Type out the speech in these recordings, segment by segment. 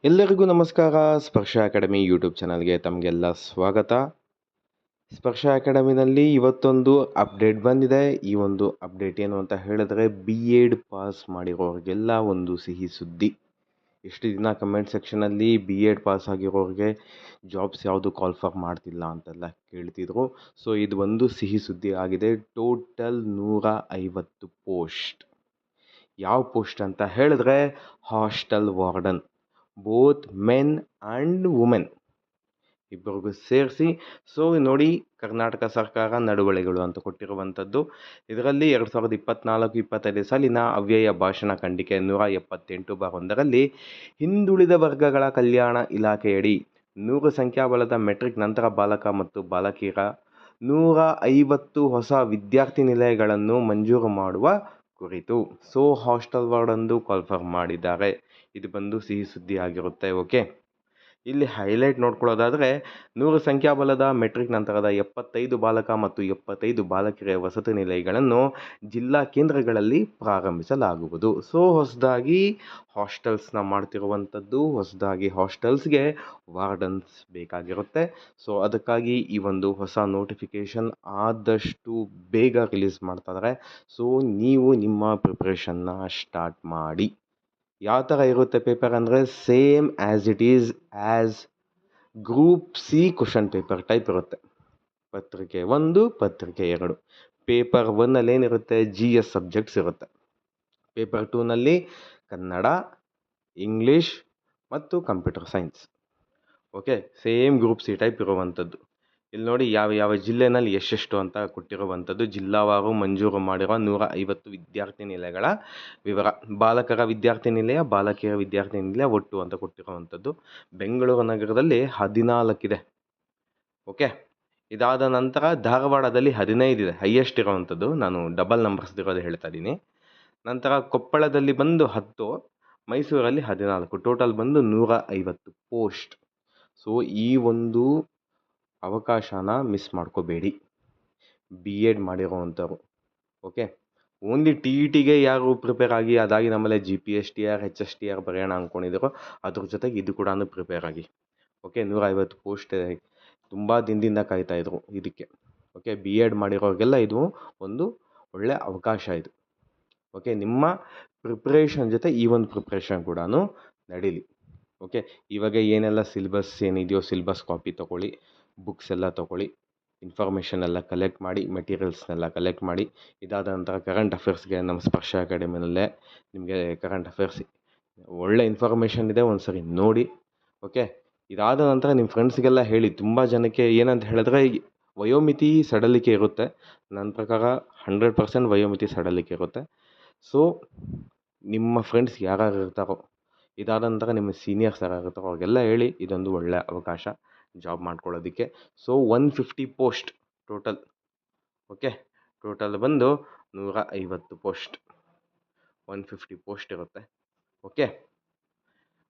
ಎಲ್ಲರಿಗೂ ನಮಸ್ಕಾರ. ಸ್ಪರ್ಶ ಅಕಾಡೆಮಿ ಯೂಟ್ಯೂಬ್ ಚಾನಲ್ಗೆ ತಮಗೆಲ್ಲ ಸ್ವಾಗತ. ಸ್ಪರ್ಶ ಅಕಾಡೆಮಿನಲ್ಲಿ ಇವತ್ತೊಂದು ಅಪ್ಡೇಟ್ ಬಂದಿದೆ. ಈ ಒಂದು ಅಪ್ಡೇಟ್ ಏನು ಅಂತ ಹೇಳಿದ್ರೆ, B.Ed ಪಾಸ್ ಮಾಡಿರೋರಿಗೆಲ್ಲ ಒಂದು ಸಿಹಿ ಸುದ್ದಿ. ಎಷ್ಟು ದಿನ ಕಮೆಂಟ್ ಸೆಕ್ಷನಲ್ಲಿ B.Ed ಪಾಸ್ ಆಗಿರೋರಿಗೆ ಜಾಬ್ಸ್ ಯಾವುದು ಕಾಲ್ಫರ್ ಮಾಡ್ತಿಲ್ಲ ಅಂತೆಲ್ಲ ಕೇಳ್ತಿದ್ರು. ಸೊ ಇದು ಒಂದು ಸಿಹಿ ಸುದ್ದಿ ಆಗಿದೆ. Total 150 post. ಯಾವ ಪೋಸ್ಟ್ ಅಂತ ಹೇಳಿದ್ರೆ, hostel warden, both men and women ಇಬ್ಬರಿಗೂ ಸೇರಿಸಿ. ಸೊ ನೋಡಿ, ಕರ್ನಾಟಕ ಸರ್ಕಾರ ನಡುವಳಿಗಳು ಅಂತ ಕೊಟ್ಟಿರುವಂಥದ್ದು. ಇದರಲ್ಲಿ 2024-25 ಸಾಲಿನ ಅವ್ಯಯ ಭಾಷಣ ಖಂಡಿಕೆ 178/1ರಲ್ಲಿ ಹಿಂದುಳಿದ ವರ್ಗಗಳ ಕಲ್ಯಾಣ ಇಲಾಖೆಯಡಿ 100 ಸಂಖ್ಯಾಬಲದ ಮೆಟ್ರಿಕ್ ನಂತರ ಬಾಲಕ ಮತ್ತು ಬಾಲಕಿಯರ 150 ಹೊಸ ವಿದ್ಯಾರ್ಥಿ ನಿಲಯಗಳನ್ನು ಮಂಜೂರು ಮಾಡುವ ಕುರಿತು ಹಾಸ್ಟೆಲ್ ವಾರ್ಡನ್ದು ಕಾಲ್ಫರ್ ಮಾಡಿದ್ದಾರೆ. ಇದು ಬಂದು ಸಿಹಿ ಸುದ್ದಿ ಆಗಿರುತ್ತೆ. ಓಕೆ, ಇಲ್ಲಿ ಹೈಲೈಟ್ ನೋಡ್ಕೊಳ್ಳೋದಾದರೆ, 100 ಸಂಖ್ಯಾಬಲದ ಮೆಟ್ರಿಕ್ ನಂತರದ 75 ಬಾಲಕ ಮತ್ತು 75 ಬಾಲಕಿಯರ ವಸತಿ ನಿಲಯಗಳನ್ನು ಜಿಲ್ಲಾ ಕೇಂದ್ರಗಳಲ್ಲಿ ಪ್ರಾರಂಭಿಸಲಾಗುವುದು. ಹೊಸದಾಗಿ ಹಾಸ್ಟೆಲ್ಸ್ನ ಮಾಡ್ತಿರುವಂಥದ್ದು. ಹೊಸದಾಗಿ ಹಾಸ್ಟೆಲ್ಸ್ಗೆ ವಾರ್ಡನ್ಸ್ ಬೇಕಾಗಿರುತ್ತೆ. ಅದಕ್ಕಾಗಿ ಈ ಒಂದು ಹೊಸ ನೋಟಿಫಿಕೇಷನ್ ಆದಷ್ಟು ಬೇಗ ರಿಲೀಸ್ ಮಾಡ್ತಾ ಇದ್ದಾರೆ. ನೀವು ನಿಮ್ಮ ಪ್ರಿಪ್ರೇಷನ್ನ ಸ್ಟಾರ್ಟ್ ಮಾಡಿ. ಯಾವ ಥರ ಇರುತ್ತೆ ಪೇಪರ್ ಅಂದರೆ, same as it is as group C question paper type ಇರುತ್ತೆ. ಪತ್ರಿಕೆ 1, ಪತ್ರಿಕೆ 2. ಪೇಪರ್ 1ನಲ್ಲಿ ಏನಿರುತ್ತೆ, GS ಸಬ್ಜೆಕ್ಟ್ಸ್ ಇರುತ್ತೆ. ಪೇಪರ್ 2ನಲ್ಲಿ ಕನ್ನಡ, ಇಂಗ್ಲೀಷ್ ಮತ್ತು computer science. Okay, same group C type ಇರುವಂಥದ್ದು. ಇಲ್ಲಿ ನೋಡಿ, ಯಾವ ಜಿಲ್ಲೆನಲ್ಲಿ ಎಷ್ಟೆಷ್ಟು ಅಂತ ಕೊಟ್ಟಿರುವಂಥದ್ದು. ಜಿಲ್ಲಾವಾರು ಮಂಜೂರು ಮಾಡಿರುವ 150 ವಿದ್ಯಾರ್ಥಿ ನಿಲಯಗಳ ವಿವರ. ಬಾಲಕರ ವಿದ್ಯಾರ್ಥಿ ನಿಲಯ, ಬಾಲಕಿಯರ ವಿದ್ಯಾರ್ಥಿ ನಿಲಯ ಒಟ್ಟು ಅಂತ ಕೊಟ್ಟಿರುವಂಥದ್ದು. ಬೆಂಗಳೂರು ನಗರದಲ್ಲಿ 14 ಇದೆ. ಓಕೆ, ಇದಾದ ನಂತರ ಧಾರವಾಡದಲ್ಲಿ 15 ಇದೆ, ಹೈಯೆಸ್ಟ್ ಇರುವಂಥದ್ದು. ನಾನು ಡಬಲ್ ನಂಬರ್ಸ್ ಇರೋದು ಹೇಳ್ತಾ ಇದ್ದೀನಿ. ನಂತರ ಕೊಪ್ಪಳದಲ್ಲಿ ಬಂದು 10, ಮೈಸೂರಲ್ಲಿ 14, ಟೋಟಲ್ ಬಂದು 150 ಪೋಸ್ಟ್. ಈ ಒಂದು ಅವಕಾಶನ ಮಿಸ್ ಮಾಡ್ಕೋಬೇಡಿ, B.Ed ಮಾಡಿರೋವಂಥವ್ರು. ಓಕೆ, ಓನ್ಲಿ TETಗೆ ಯಾರು ಪ್ರಿಪೇರ್ ಆಗಿ ಅದಾಗಿ ನಮ್ಮಲ್ಲೇ GPSTR HSTR ಬರೆಯೋಣ ಅಂದ್ಕೊಂಡಿದ್ದೀರೋ ಅದ್ರ ಜೊತೆಗೆ ಇದು ಕೂಡ ಪ್ರಿಪೇರ್ ಆಗಿ. ಓಕೆ, 150 ಪೋಸ್ಟ್ ತುಂಬ ದಿನದಿಂದ ಕಾಯ್ತಾಯಿದ್ರು ಇದಕ್ಕೆ. ಓಕೆ, B.Ed ಮಾಡಿರೋರಿಗೆಲ್ಲ ಇದು ಒಂದು ಒಳ್ಳೆಯ ಅವಕಾಶ ಇದು. ಓಕೆ, ನಿಮ್ಮ ಪ್ರಿಪ್ರೇಷನ್ ಜೊತೆ ಈ ಒಂದು ಪ್ರಿಪ್ರೇಷನ್ ಕೂಡ ನಡೀಲಿ. ಓಕೆ, ಇವಾಗ ಏನೆಲ್ಲ ಸಿಲೆಬಸ್ ಏನಿದೆಯೋ ಸಿಲೆಬಸ್ ಕಾಪಿ ತೊಗೊಳ್ಳಿ, ಬುಕ್ಸ್ ಎಲ್ಲ ತೊಗೊಳ್ಳಿ, ಇನ್ಫಾರ್ಮೇಷನ್ ಎಲ್ಲ ಕಲೆಕ್ಟ್ ಮಾಡಿ, ಮೆಟೀರಿಯಲ್ಸ್ನೆಲ್ಲ ಕಲೆಕ್ಟ್ ಮಾಡಿ. ಇದಾದ ನಂತರ ಕರೆಂಟ್ ಅಫೇರ್ಸ್ಗೆ ನಮ್ಮ ಸ್ಪರ್ಶ ಅಕಾಡೆಮಿನಲ್ಲೇ ನಿಮಗೆ ಕರೆಂಟ್ ಅಫೇರ್ಸ್ ಒಳ್ಳೆ ಇನ್ಫಾರ್ಮೇಷನ್ ಇದೆ, ಒಂದು ಸರಿ ನೋಡಿ. ಓಕೆ, ಇದಾದ ನಂತರ ನಿಮ್ಮ ಫ್ರೆಂಡ್ಸ್ಗೆಲ್ಲ ಹೇಳಿ. ತುಂಬ ಜನಕ್ಕೆ ಏನಂತ ಹೇಳಿದ್ರೆ, ವಯೋಮಿತಿ ಸಡಲಿಕೆ ಇರುತ್ತೆ. ನನ್ನ ಪ್ರಕಾರ 100% ವಯೋಮಿತಿ ಸಡಲಿಕೆ ಇರುತ್ತೆ. ನಿಮ್ಮ ಫ್ರೆಂಡ್ಸ್ ಯಾರು ಇರ್ತಾರೋ, ಇದಾದ ನಂತರ ನಿಮ್ಮ ಸೀನಿಯರ್ಸ್ ಯಾರು ಇರ್ತಾರೋ ಅವ್ರಿಗೆಲ್ಲ ಹೇಳಿ, ಇದೊಂದು ಒಳ್ಳೆಯ ಅವಕಾಶ ಜಾಬ್ ಮಾಡ್ಕೊಳ್ಳೋದಕ್ಕೆ. 150 ಪೋಸ್ಟ್ ಟೋಟಲ್. ಓಕೆ, ಟೋಟಲ್ ಬಂದು 150 ಪೋಸ್ಟ್, 150 ಪೋಸ್ಟ್ ಇರುತ್ತೆ. ಓಕೆ,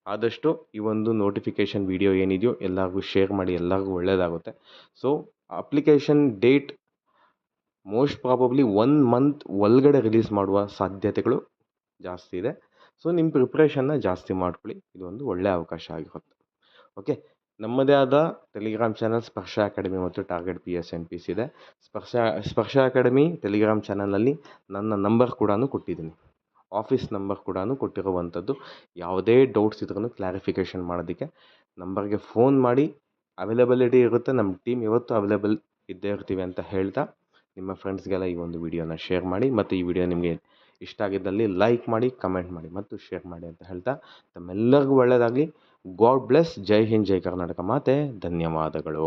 ಆದಷ್ಟು ಈ ಒಂದು ನೋಟಿಫಿಕೇಷನ್ ವಿಡಿಯೋ ಏನಿದೆಯೋ ಎಲ್ಲರಿಗೂ ಶೇರ್ ಮಾಡಿ, ಎಲ್ಲರಿಗೂ ಒಳ್ಳೆಯದಾಗುತ್ತೆ. Application date most probably 1 month ಒಳಗಡೆ ರಿಲೀಸ್ ಮಾಡುವ ಸಾಧ್ಯತೆಗಳು ಜಾಸ್ತಿ ಇದೆ. ನಿಮ್ಮ ಪ್ರಿಪ್ರೇಷನ್ನ ಜಾಸ್ತಿ ಮಾಡ್ಕೊಳ್ಳಿ, ಇದೊಂದು ಒಳ್ಳೆಯ ಅವಕಾಶ ಆಗಿರುತ್ತೆ. ಓಕೆ, ನಮ್ಮದೇ ಆದ ಟೆಲಿಗ್ರಾಮ್ ಚಾನಲ್ ಸ್ಪರ್ಶ ಅಕಾಡೆಮಿ ಮತ್ತು ಟಾರ್ಗೆಟ್ PSNPC ಇದೆ. ಸ್ಪರ್ಶ ಅಕಾಡೆಮಿ ಟೆಲಿಗ್ರಾಮ್ ಚಾನಲಲ್ಲಿ ನನ್ನ ನಂಬರ್ ಕೂಡ ಕೊಟ್ಟಿದ್ದೀನಿ, ಆಫೀಸ್ ನಂಬರ್ ಕೂಡ ಕೊಟ್ಟಿರುವಂಥದ್ದು. ಯಾವುದೇ ಡೌಟ್ಸ್ ಇದ್ರೂ ಕ್ಲಾರಿಫಿಕೇಷನ್ ಮಾಡೋದಕ್ಕೆ ನಂಬರ್ಗೆ ಫೋನ್ ಮಾಡಿ. ಅವೈಲಬಿಲಿಟಿ ಇರುತ್ತೆ, ನಮ್ಮ ಟೀಮ್ ಯಾವತ್ತೂ ಅವೈಲೇಬಲ್ ಇದ್ದೇ ಇರ್ತೀವಿ ಅಂತ ಹೇಳ್ತಾ, ನಿಮ್ಮ ಫ್ರೆಂಡ್ಸ್ಗೆಲ್ಲ ಈ ಒಂದು ವಿಡಿಯೋನ ಶೇರ್ ಮಾಡಿ. ಮತ್ತು ಈ ವಿಡಿಯೋ ನಿಮಗೆ ಇಷ್ಟ ಆಗಿದ್ದಲ್ಲಿ ಲೈಕ್ ಮಾಡಿ, ಕಮೆಂಟ್ ಮಾಡಿ ಮತ್ತು ಶೇರ್ ಮಾಡಿ ಅಂತ ಹೇಳ್ತಾ, ತಮ್ಮೆಲ್ಲರಿಗೂ ಒಳ್ಳೆಯದಾಗಲಿ. God bless. ಜೈ ಹಿಂದ್, ಜೈ ಕರ್ನಾಟಕ ಮಾತೆ. ಧನ್ಯವಾದಗಳು.